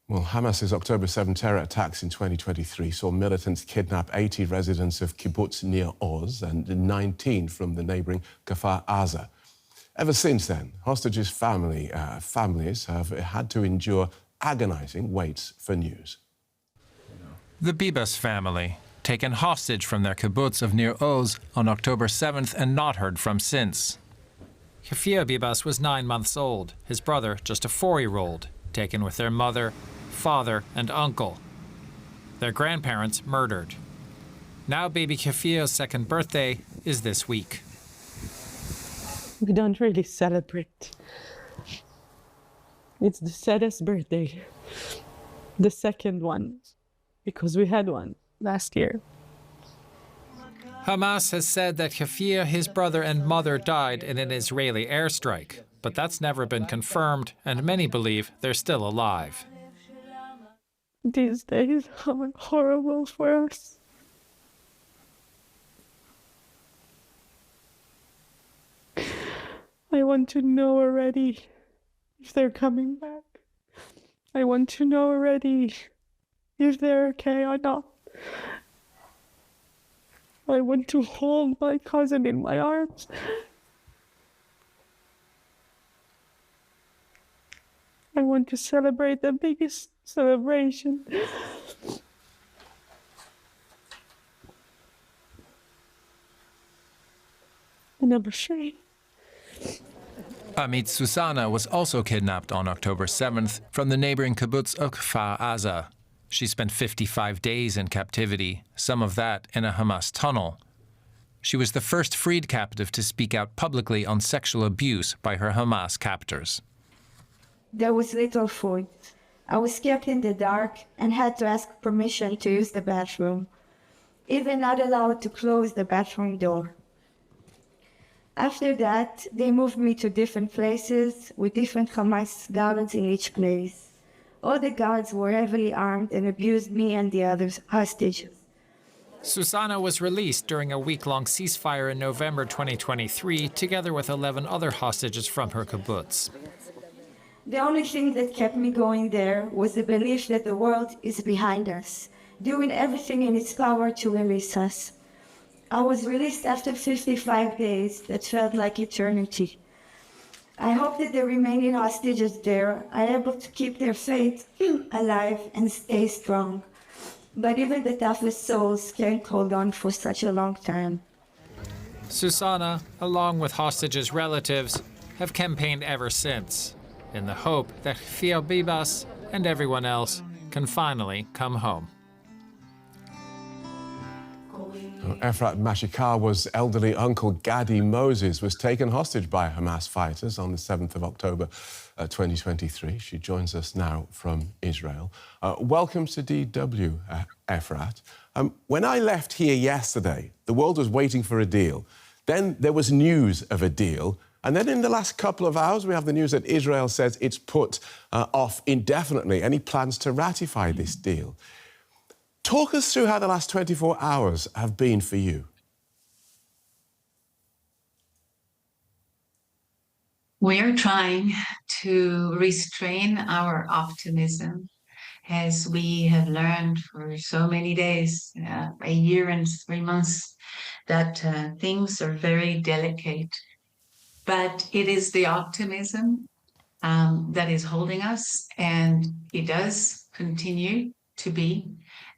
Well, Hamas's October 7 terror attacks in 2023 saw militants kidnap 80 residents of Kibbutz Nir Oz and 19 from the neighbouring Kfar Aza. Ever since then, hostages' families have had to endure agonizing waits for news. The Bibas family, taken hostage from their kibbutz of Nir Oz on October 7th and not heard from since. Kfar Bibas was 9 months old, his brother just a 4-year-old, taken with their mother, father and uncle. Their grandparents murdered. Now baby Kfar's second birthday is this week. We don't really celebrate. It's the saddest birthday, the second one, because we had one last year. Hamas has said that Kfar, his brother and mother died in an Israeli airstrike, but that's never been confirmed, and many believe they're still alive. These days are horrible for us. I want to know already if they're coming back. I want to know already if they're okay or not. I want to hold my cousin in my arms. I want to celebrate the biggest celebration. And I'm ashamed. Amit Susanna was also kidnapped on October 7th from the neighboring kibbutz of Kfar Aza. She spent 55 days in captivity, some of that in a Hamas tunnel. She was the first freed captive to speak out publicly on sexual abuse by her Hamas captors. There was little food. I was kept in the dark and had to ask permission to use the bathroom, even not allowed to close the bathroom door. After that, they moved me to different places with different Hamas guards in each place. All the guards were heavily armed and abused me and the others hostages. Susanna was released during a week-long ceasefire in November 2023, together with 11 other hostages from her kibbutz. The only thing that kept me going there was the belief that the world is behind us, doing everything in its power to release us. I was released after 55 days that felt like eternity. I hope that the remaining hostages there are able to keep their faith alive and stay strong. But even the toughest souls can't hold on for such a long time. Susanna, along with hostages' relatives, have campaigned ever since, in the hope that Kfar Bibas and everyone else can finally come home. Efrat Mashikawa's elderly uncle Gadi Moses was taken hostage by Hamas fighters on the 7th of October 2023. She joins us now from Israel. Welcome to DW, Efrat. When I left here yesterday, the world was waiting for a deal. Then there was news of a deal. And then in the last couple of hours, we have the news that Israel says it's put off indefinitely any plans to ratify this deal. Talk us through how the last 24 hours have been for you. We are trying to restrain our optimism, as we have learned for so many days, a year and 3 months, that things are very delicate. But it is the optimism that is holding us, and it does continue to be.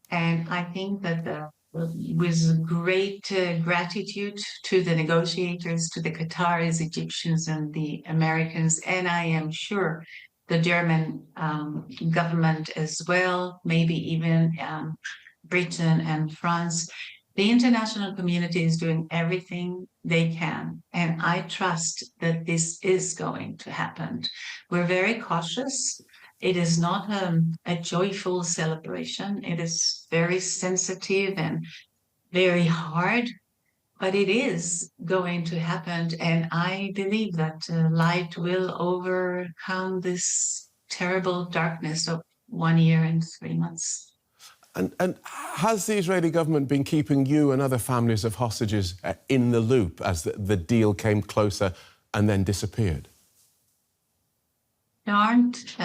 And I think that with great gratitude to the negotiators, to the Qataris, Egyptians, and the Americans, and I am sure the German government as well, maybe even Britain and France, the international community is doing everything they can. And I trust that this is going to happen. We're very cautious. It is not a joyful celebration. It is very sensitive and very hard, but it is going to happen. And I believe that light will overcome this terrible darkness of 1 year and 3 months. And has the Israeli government been keeping you and other families of hostages in the loop as the deal came closer and then disappeared? There aren't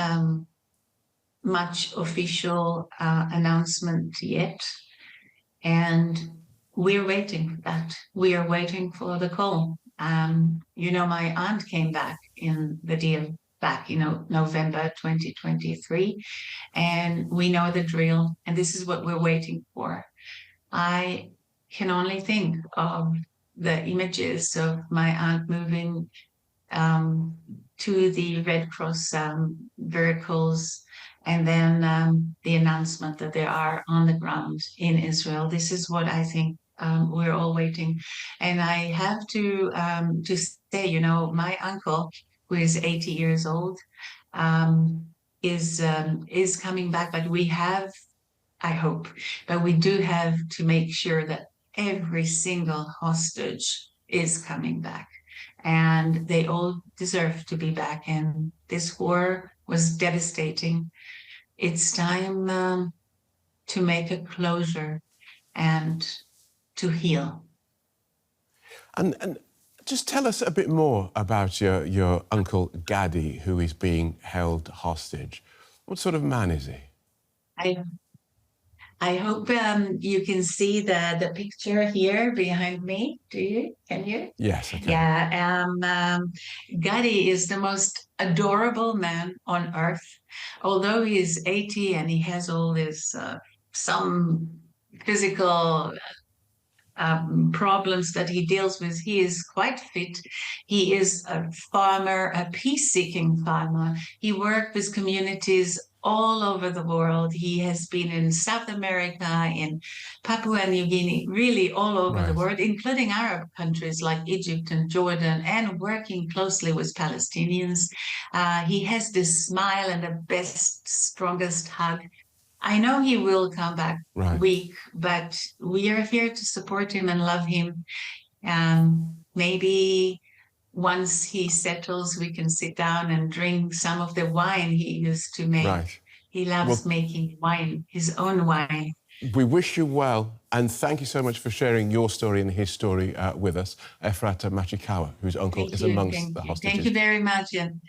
much official announcement yet. And we're waiting for that. We are waiting for the call. My aunt came back in the deal back, November 2023, and we know the drill, and this is what we're waiting for. I can only think of the images of my aunt moving to the Red Cross vehicles, and then the announcement that they are on the ground in Israel. This is what I think we're all waiting. And I have to say, my uncle, who is 80 years old, is coming back. But we have, I hope, but we do have to make sure that every single hostage is coming back. And they all deserve to be back. And this war was devastating. It's time to make a closure and to heal. And just tell us a bit more about your uncle Gadi, who is being held hostage. What sort of man is he? I hope you can see the picture here behind me. Can you? Yes, I can. Yeah. Gadi is the most adorable man on earth. Although he is 80 and he has all this some physical problems that he deals with, he is quite fit. He is a farmer, a peace-seeking farmer. He worked with communities all over the world. He has been in South America, in Papua New Guinea, really all over the world, including Arab countries like Egypt and Jordan, and working closely with Palestinians. He has this smile and the best, strongest hug. I know he will come back weak, but we are here to support him and love him. Maybe once he settles, we can sit down and drink some of the wine he used to make. Right. He loves making wine, his own wine. We wish you well, and thank you so much for sharing your story and his story with us. Efrat Machikawa, whose uncle is amongst the hostages. Thank you very much. And